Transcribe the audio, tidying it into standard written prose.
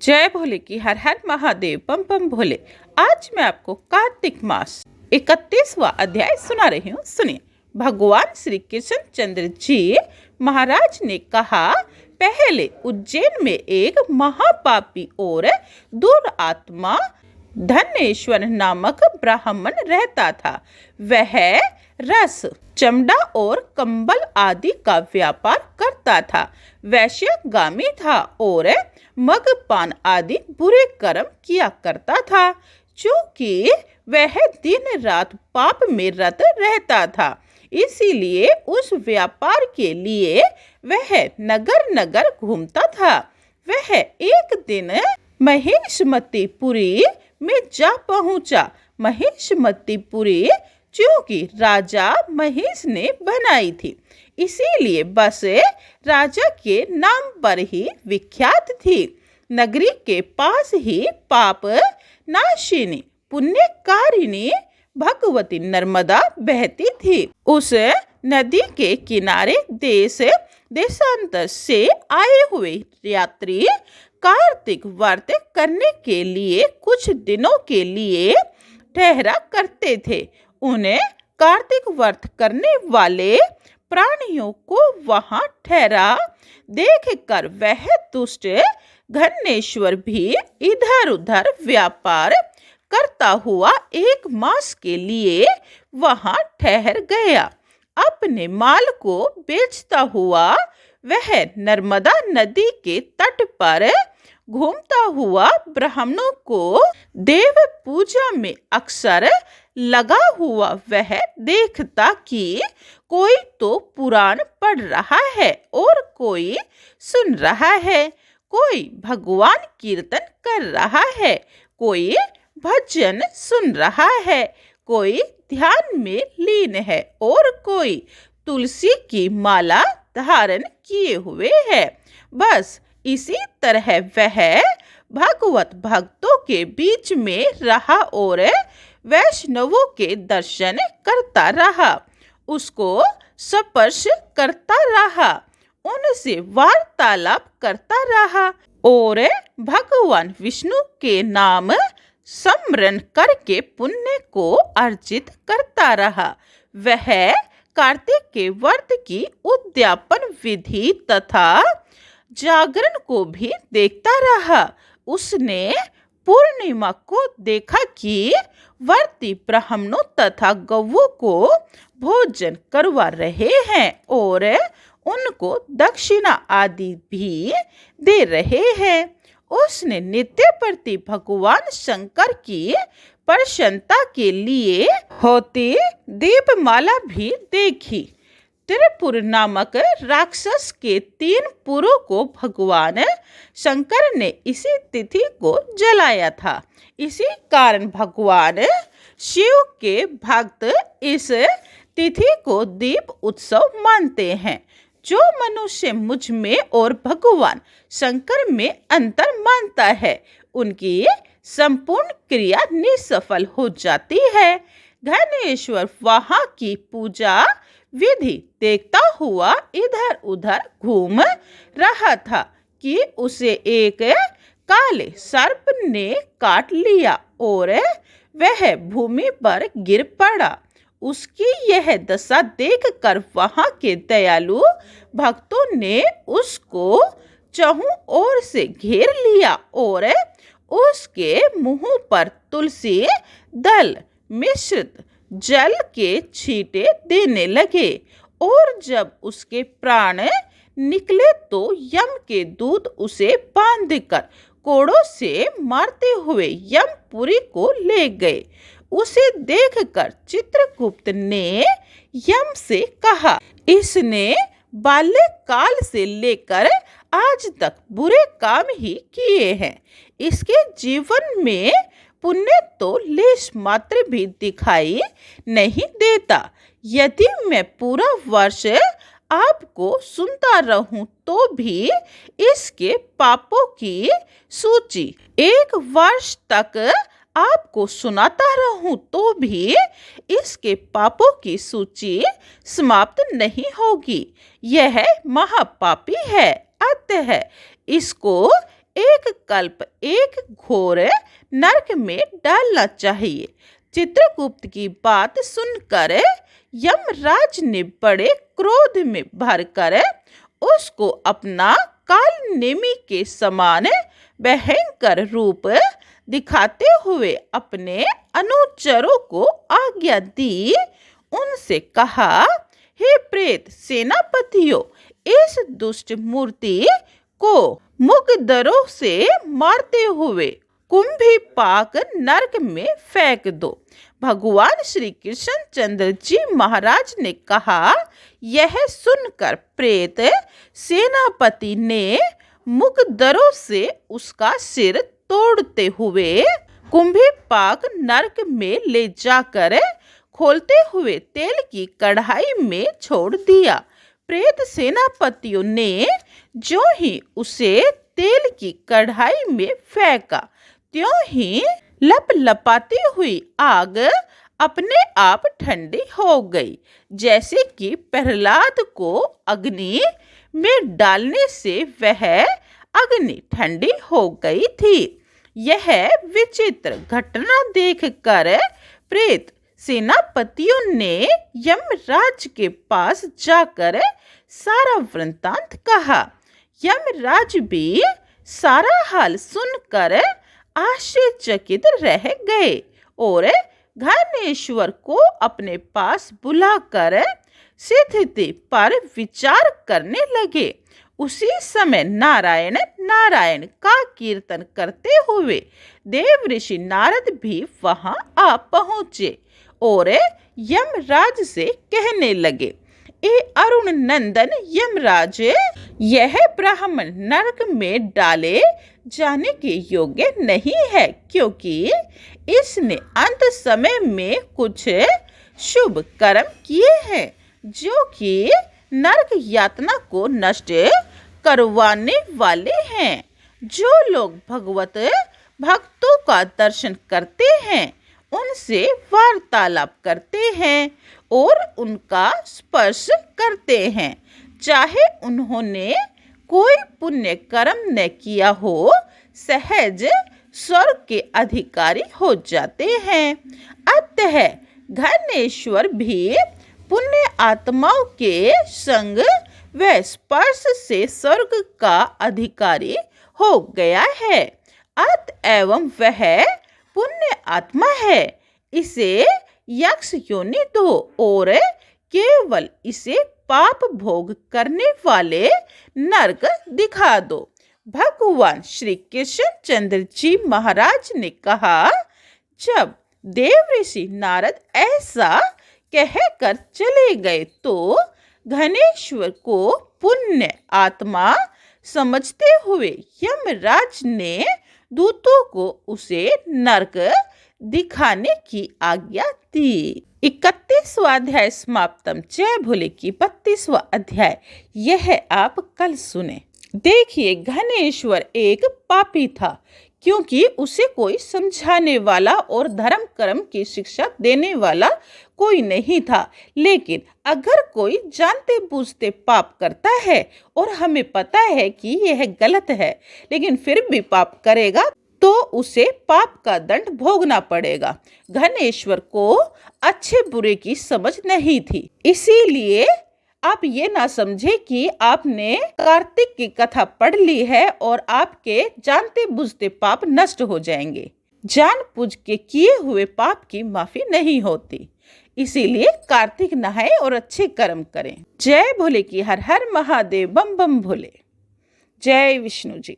जय भोले की हर हर महादेव पम पम भोले। आज मैं आपको कार्तिक मास 31वां अध्याय सुना रही हूँ। सुनिए। भगवान श्री कृष्ण चंद्र जी महाराज ने कहा, पहले उज्जैन में एक महापापी और दुरात्मा धनेश्वर नामक ब्राह्मण रहता था। वह रस, चमड़ा और कंबल आदि का व्यापार करता था। वैश्यगामी था और मगपान आदि बुरे कर्म किया करता था। चूंकि वह दिन रात पाप में रत रहता था, इसीलिए उस व्यापार के लिए वह नगर नगर घूमता था। वह एक दिन महेशमतीपुरी में जा पहुंचा। महेशमतीपुरी चूंकि राजा महेश ने बनाई थी, इसीलिए बस राजा के नाम पर ही विख्यात थी। नगरी के पास ही पाप नाशिनी पुण्यकारिणी भगवती नर्मदा बहती थी। उस नदी के किनारे देश देशांतर से आए हुए यात्री कार्तिक व्रत करने के लिए कुछ दिनों के लिए ठहरा करते थे। उन्हें कार्तिक व्रत करने वाले प्राणियों को वहां ठहरा देखकर वह दुष्ट घनेश्वर भी इधर उधर व्यापार करता हुआ 1 मास के लिए वहां ठहर गया। अपने माल को बेचता हुआ वह नर्मदा नदी के तट पर घूमता हुआ ब्राह्मणों को देव पूजा में अक्सर लगा हुआ वह देखता कि कोई तो पुराण पढ़ रहा है और कोई सुन रहा है, कोई भगवान कीर्तन कर रहा है, कोई भजन सुन रहा है, कोई ध्यान में लीन है और कोई तुलसी की माला धारण किए हुए है। बस इसी तरह वह भगवत भक्तों के बीच में रहा और वैष्णवों के दर्शन करता रहा, उसको स्पर्श करता रहा, उनसे वार्तालाप करता रहा और भगवान विष्णु के नाम स्मरण करके पुण्य को अर्जित करता रहा। वह कार्तिक के व्रत की उद्यापन विधि तथा जागरण को भी देखता रहा। उसने पूर्णिमा को देखा कि व्रती ब्राह्मणों तथा गौओं को भोजन करवा रहे हैं और उनको दक्षिणा आदि भी दे रहे हैं। उसने नित्य प्रति भगवान शंकर की प्रसन्नता के लिए होती दीपमाला भी देखी। त्रिपुर नामक राक्षस के 3 पुरों को भगवान शंकर ने इसी तिथि को जलाया था। इसी कारण भगवान शिव के भक्त इस तिथि को दीप उत्सव मानते हैं। जो मनुष्य मुझ में और भगवान शंकर में अंतर मानता है, उनकी संपूर्ण क्रिया निष्फल हो जाती है। घनेश्वर वहां की पूजा विधि देखता हुआ इधर उधर घूम रहा था कि उसे एक काले सर्प ने काट लिया और वह भूमि पर गिर पड़ा। उसकी यह दशा देखकर वहां के दयालु भक्तों ने उसको चहुं ओर से घेर लिया और उसके मुंह पर तुलसी दल मिश्रित जल के छींटे देने लगे और जब उसके प्राण निकले तो यम के दूत उसे बांधकर कोड़ों से मारते हुए यमपुरी को ले गए। उसे देखकर चित्रगुप्त ने यम से कहा, इसने बाल्यकाल से लेकर आज तक बुरे काम ही किए हैं। इसके जीवन में पुण्य तो लेश मात्र भी दिखाई नहीं देता। यदि मैं पूरा वर्ष आपको सुनता रहूं तो भी इसके पापों की सूची, 1 वर्ष तक आपको सुनाता रहूं तो भी इसके पापों की सूची समाप्त नहीं होगी। यह महापापी है, अतः इसको एक कल्प एक घोर नरक में डालना चाहिए। चित्रगुप्त की बात सुनकर यमराज ने बड़े क्रोध में भरकर उसको अपना काल नेमी के समान भयंकर रूप दिखाते हुए अपने अनुचरों को आज्ञा दी। उनसे कहा, हे प्रेत सेनापतियों, इस दुष्ट मूर्ति को मुकद्दरों से मारते हुए कुंभीपाक नरक में फेंक दो। भगवान श्री कृष्णचंद्र जी महाराज ने कहा। यह सुनकर प्रेत सेनापति ने मुकद्दरों से उसका सिर तोड़ते हुए कुंभीपाक नरक में ले जाकर खोलते हुए तेल की कढ़ाई में छोड़ दिया। प्रेत सेनापतियों ने जो ही उसे तेल की कढ़ाई में फेंका, त्यों ही लपलपाती हुई आग अपने आप ठंडी हो गई, जैसे कि प्रहलाद को अग्नि में डालने से वह अग्नि ठंडी हो गई थी। यह विचित्र घटना देखकर प्रेत सेनापतियों ने यमराज के पास जाकर सारा वृत्तांत कहा। यमराज भी सारा हाल सुनकर आश्चर्यचकित रह गए और घनेश्वर को अपने पास बुलाकर स्थिति पर विचार करने लगे। उसी समय नारायण नारायण का कीर्तन करते हुए देव ऋषि नारद भी वहां आ पहुंचे और यमराज से कहने लगे, ए अरुण नंदन यमराज, यह ब्राह्मण नरक में डाले जाने के योग्य नहीं है, क्योंकि इसने अंत समय में कुछ शुभ कर्म किए हैं जो कि नरक यातना को नष्ट करवाने वाले हैं। जो लोग भगवत भक्तों का दर्शन करते हैं, उनसे वार्तालाप करते हैं और उनका स्पर्श करते हैं, चाहे उन्होंने कोई पुण्य कर्म न किया हो, सहज स्वर्ग के अधिकारी हो जाते हैं। अतः घनेश्वर भी पुण्य आत्माओं के संग व स्पर्श से स्वर्ग का अधिकारी हो गया है। अतएव वह पुण्य आत्मा है, इसे यक्ष योनि दो और केवल इसे पाप भोग करने वाले नरक दिखा दो। भगवान श्री कृष्णचंद्र जी महाराज ने कहा। जब देव ऋषि नारद ऐसा कहकर चले गए तो घनेश्वर को पुण्य आत्मा समझते हुए यमराज ने दूतों को उसे नरक दिखाने की आज्ञा दी। 31वां अध्याय समाप्तम। जय भोले की 32वां अध्याय यह आप कल सुने। देखिए, घनेश्वर एक पापी था, क्योंकि उसे कोई समझाने वाला और धर्म कर्म की शिक्षा देने वाला कोई नहीं था। लेकिन अगर कोई जानते बूझते पाप करता है और हमें पता है कि यह गलत है, लेकिन फिर भी पाप करेगा, तो उसे पाप का दंड भोगना पड़ेगा। घनेश्वर को अच्छे बुरे की समझ नहीं थी, इसीलिए आप ये ना समझे कि आपने कार्तिक की कथा पढ़ ली है और आपके जानते बुझते पाप नष्ट हो जाएंगे। जानबूझ के किए हुए पाप की माफी नहीं होती, इसीलिए कार्तिक नहाए और अच्छे कर्म करें। जय भोले की हर हर महादेव, बम बम भोले। जय विष्णु जी।